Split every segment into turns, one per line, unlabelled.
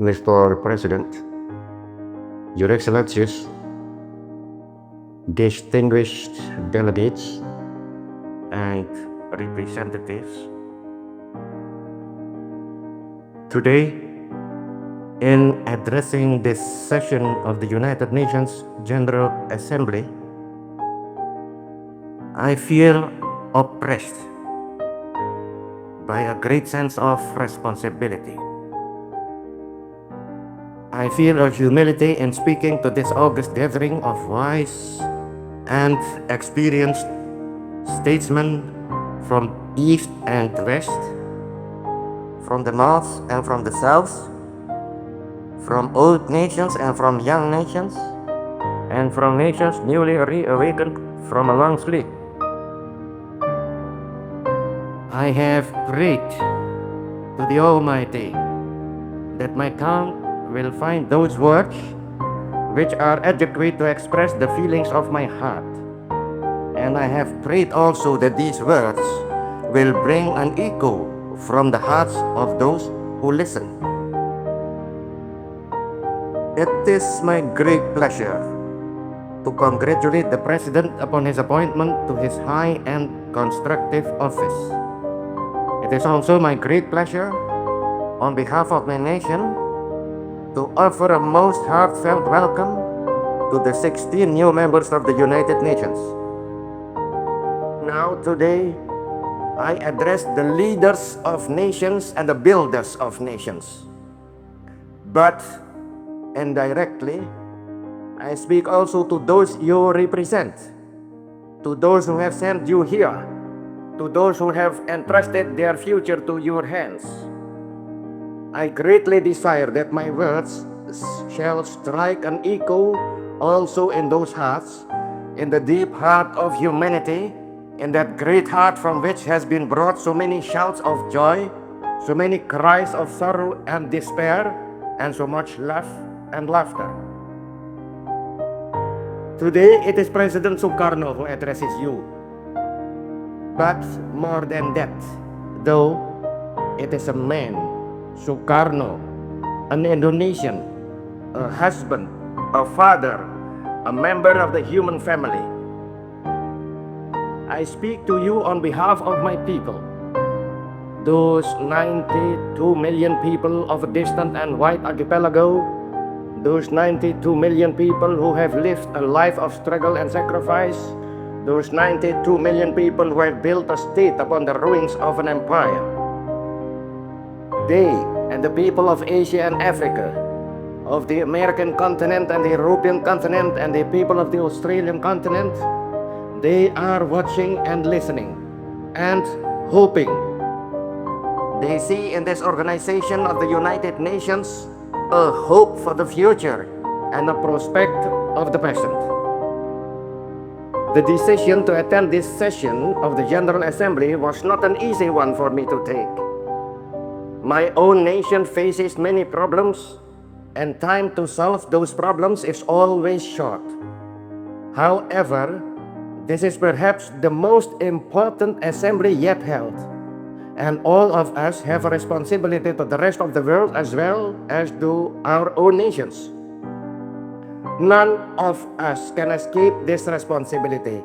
Mr. President, Your Excellencies, distinguished delegates and representatives, today, in addressing this session of the United Nations General Assembly, I feel oppressed by a great sense of responsibility. I feel a humility in speaking to this august gathering of wise and experienced statesmen from east and west, from the north and from the south, from old nations and from young nations, and from nations newly reawakened from a long sleep. I have prayed to the Almighty that my tongue will find those words which are adequate to express the feelings of my heart. And I have prayed also that these words will bring an echo from the hearts of those who listen. It is my great pleasure to congratulate the President upon his appointment to his high and constructive office. It is also my great pleasure, on behalf of my nation, to offer a most heartfelt welcome to the 16 new members of the United Nations. Now, today, I address the leaders of nations and the builders of nations. But indirectly, I speak also to those you represent, to those who have sent you here, to those who have entrusted their future to your hands. I greatly desire that my words shall strike an echo also in those hearts, in the deep heart of humanity, in that great heart from which has been brought so many shouts of joy, so many cries of sorrow and despair, and so much laugh and laughter. Today it is President Soekarno who addresses you. But more than that, though it is a man, Soekarno, an Indonesian, a husband, a father, a member of the human family. I speak to you on behalf of my people, those 92 million people of a distant and wide archipelago, those 92 million people who have lived a life of struggle and sacrifice, those 92 million people who have built a state upon the ruins of an empire. They and the people of Asia and Africa, of the American continent and the European continent and the people of the Australian continent, they are watching and listening and hoping. They see in this organization of the United Nations a hope for the future and a prospect of the present. The decision to attend this session of the General Assembly was not an easy one for me to take. My own nation faces many problems, and time to solve those problems is always short. However, this is perhaps the most important assembly yet held, and all of us have a responsibility to the rest of the world as well as to our own nations. None of us can escape this responsibility,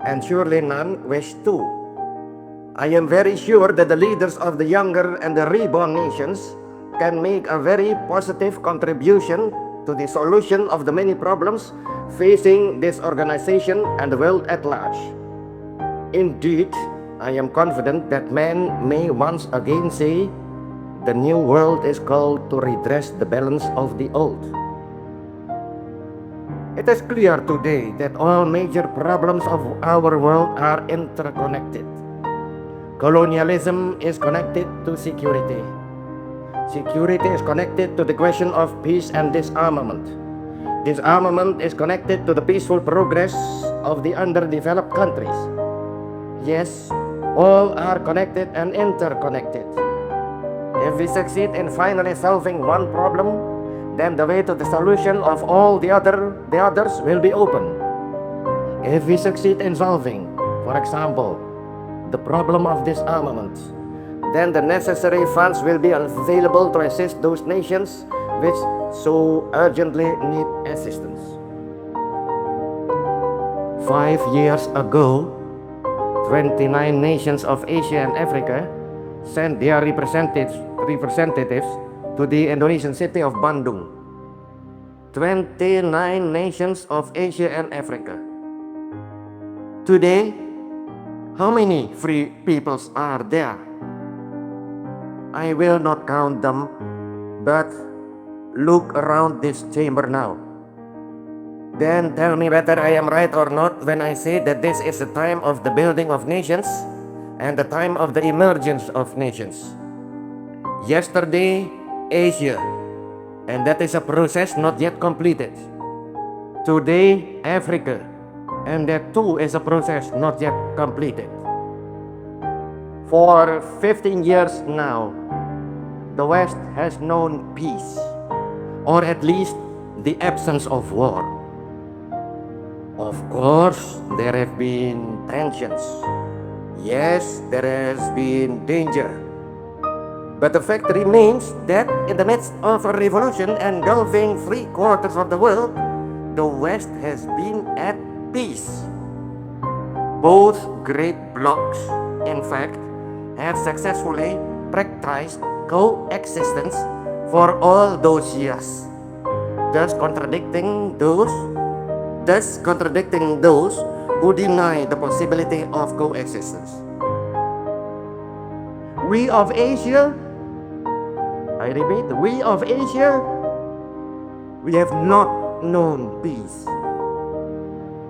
and surely none wish to. I am very sure that the leaders of the younger and the reborn nations can make a very positive contribution to the solution of the many problems facing this organization and the world at large. Indeed, I am confident that man may once again say, the new world is called to redress the balance of the old. It is clear today that all major problems of our world are interconnected. Colonialism is connected to security. Security is connected to the question of peace and disarmament. Disarmament is connected to the peaceful progress of the underdeveloped countries. Yes, all are connected and interconnected. If we succeed in finally solving one problem, then the way to the solution of all the others will be open. If we succeed in solving, for example, the problem of disarmament, then the necessary funds will be available to assist those nations which so urgently need assistance. 5 years ago, 29 nations of Asia and Africa sent their representatives to the Indonesian city of Bandung. 29 nations of Asia and Africa. Today, how many free peoples are there? I will not count them, but look around this chamber now. Then tell me whether I am right or not when I say that this is the time of the building of nations and the time of the emergence of nations. Yesterday, Asia, and that is a process not yet completed. Today, Africa, and that too is a process not yet completed. For 15 years now, the West has known peace, or at least the absence of war. Of course, there have been tensions. Yes, there has been danger. But the fact remains that in the midst of a revolution engulfing 3/4 of the world, the West has been at peace. Both great blocs, in fact, have successfully practiced coexistence for all those years, thus contradicting those who deny the possibility of coexistence. We of Asia, I repeat, we of Asia, we have not known peace.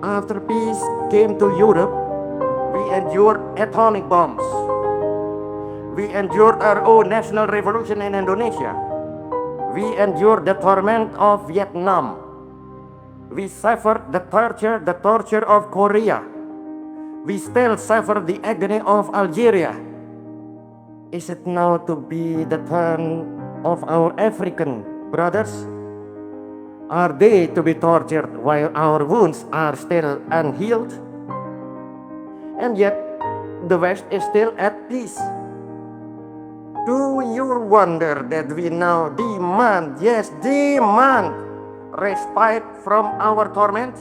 After peace came to Europe, we endured atomic bombs. We endured our own national revolution in Indonesia. We endured the torment of Vietnam. We suffered the torture of Korea. We still suffer the agony of Algeria. Is it now to be the turn of our African brothers? Are they to be tortured while our wounds are still unhealed? And yet, the West is still at peace. Do you wonder that we now demand respite from our torment?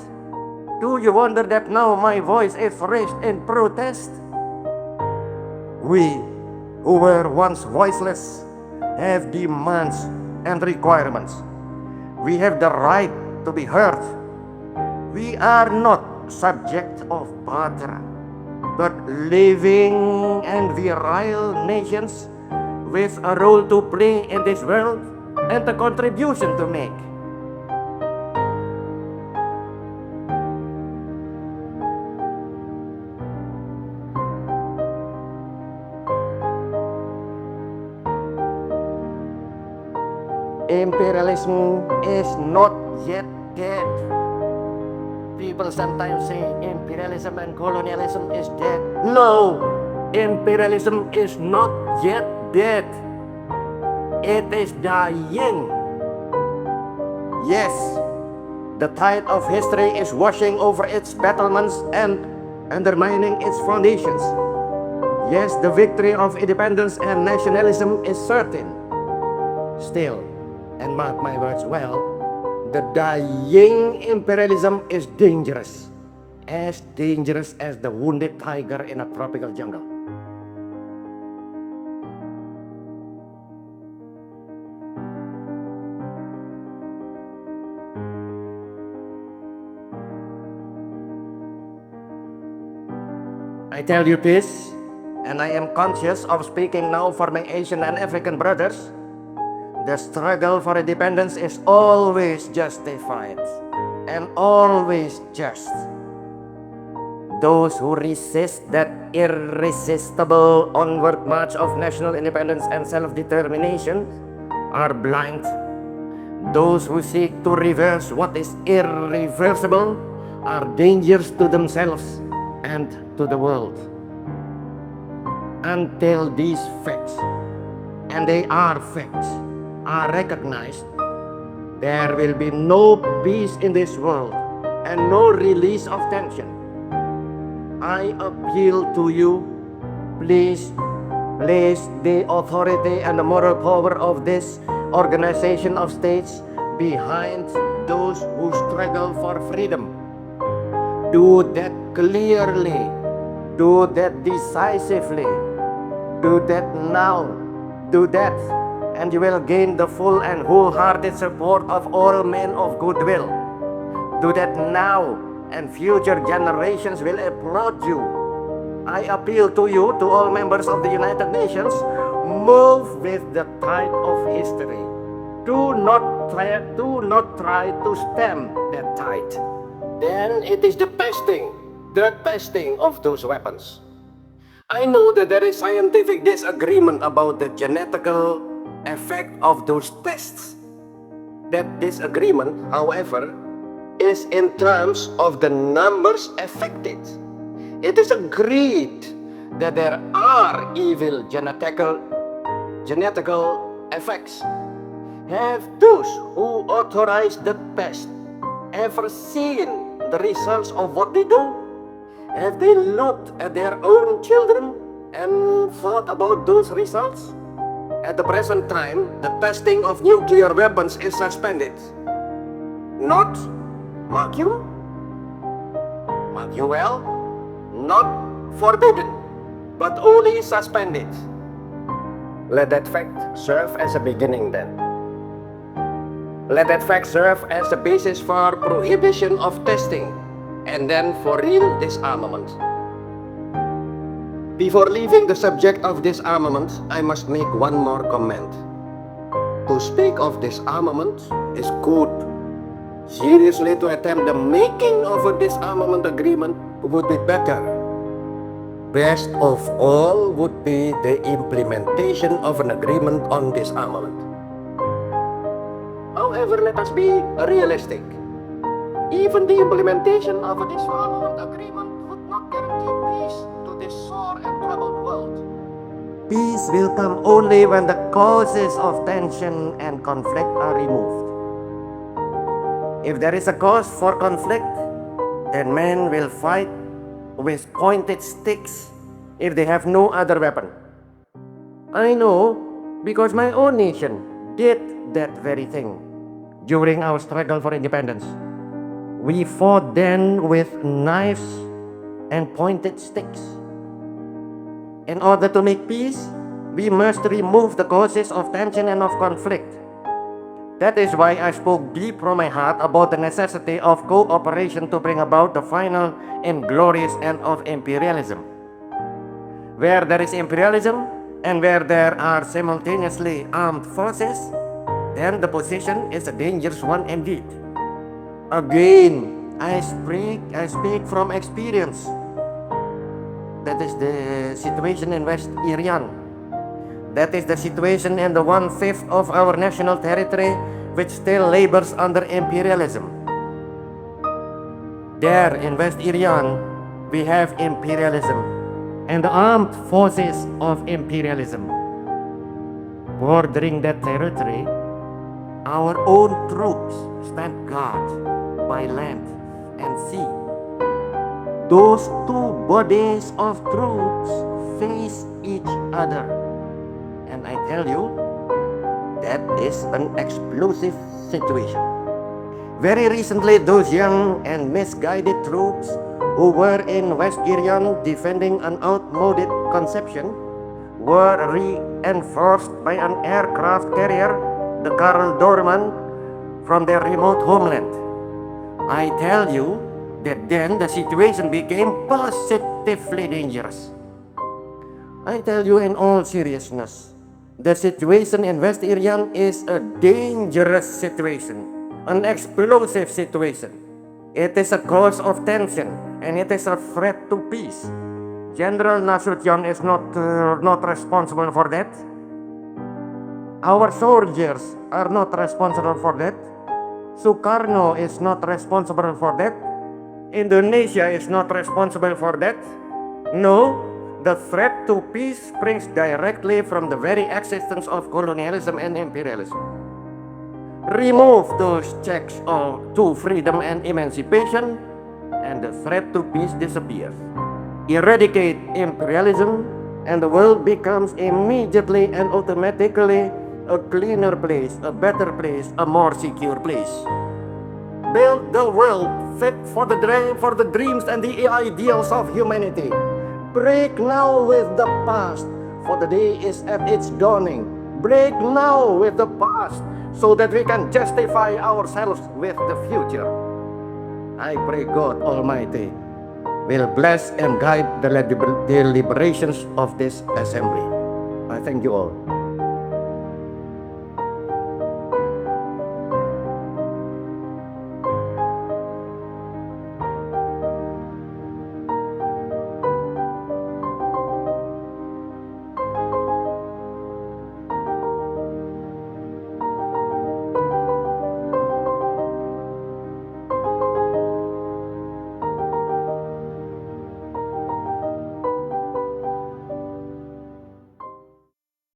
Do you wonder that now my voice is raised in protest? We, who were once voiceless, have demands and requirements. We have the right to be heard. We are not subject of barter, but living and virile nations with a role to play in this world and a contribution to make. Imperialism is not yet dead. People sometimes say imperialism and colonialism is dead. No, imperialism is not yet dead. It is dying. Yes, the tide of history is washing over its battlements and undermining its foundations. Yes, the victory of independence and nationalism is certain. Still, and mark my words well, the dying imperialism is dangerous as the wounded tiger in a tropical jungle. I tell you this, and I am conscious of speaking now for my Asian and African brothers. The struggle for independence is always justified and always just. Those who resist that irresistible onward march of national independence and self-determination are blind. Those who seek to reverse what is irreversible are dangerous to themselves and to the world. Until these facts, and they are facts, are recognized, there will be no peace in this world and no release of tension. I appeal to you, please place the authority and the moral power of this organization of states behind those who struggle for freedom. Do that clearly, do that decisively, do that now, do that, and you will gain the full and wholehearted support of all men of goodwill. Do that now, and future generations will applaud you. I appeal to you, to all members of the United Nations, move with the tide of history. Do not try to stem that tide. Then it is the testing of those weapons. I know that there is scientific disagreement about the genetical effect of those tests. That disagreement, however, is in terms of the numbers affected. It is agreed that there are evil genetical effects. Have those who authorize the test ever seen the results of what they do? Have they looked at their own children and thought about those results? At the present time, the testing of nuclear weapons is suspended. Not, mark you well, not forbidden, but only suspended. Let that fact serve as a beginning then. Let that fact serve as the basis for prohibition of testing and then for real disarmament. Before leaving the subject of disarmament, I must make one more comment. To speak of disarmament is good. Seriously, to attempt the making of a disarmament agreement would be better. Best of all would be the implementation of an agreement on disarmament. However, let us be realistic. Even the implementation of a disarmament agreement would not guarantee peace to this sore and troubled world. Peace will come only when the causes of tension and conflict are removed. If there is a cause for conflict, then men will fight with pointed sticks if they have no other weapon. I know because my own nation did that very thing during our struggle for independence. We fought then with knives and pointed sticks. In order to make peace, we must remove the causes of tension and of conflict. That is why I spoke deep from my heart about the necessity of cooperation to bring about the final and glorious end of imperialism. Where there is imperialism and where there are simultaneously armed forces, then the position is a dangerous one indeed. Again, I speak from experience. That is the situation in West Irian. That is the situation in the 1/5 of our national territory which still labors under imperialism. There in West Irian, we have imperialism and the armed forces of imperialism. Bordering that territory, our own troops stand guard by land and sea. Those two bodies of troops face each other. And I tell you, that is an explosive situation. Very recently, those young and misguided troops who were in West Irian defending an outmoded conception were reinforced by an aircraft carrier, the Karl Dorman, from their remote homeland. I tell you that then the situation became positively dangerous. I tell you in all seriousness, the situation in West Irian is a dangerous situation, an explosive situation. It is a cause of tension and it is a threat to peace. General Nasution is not responsible for that. Our soldiers are not responsible for that. Soekarno is not responsible for that. Indonesia is not responsible for that. No. The threat to peace springs directly from the very existence of colonialism and imperialism. Remove those checks to freedom and emancipation, and the threat to peace disappears. Eradicate imperialism, and the world becomes immediately and automatically a cleaner place, a better place, a more secure place. Build the world fit for the dreams and the ideals of humanity. Break now with the past, for the day is at its dawning. Break now with the past, so that we can justify ourselves with the future. I pray God Almighty will bless and guide the deliberations of this assembly. I thank you all.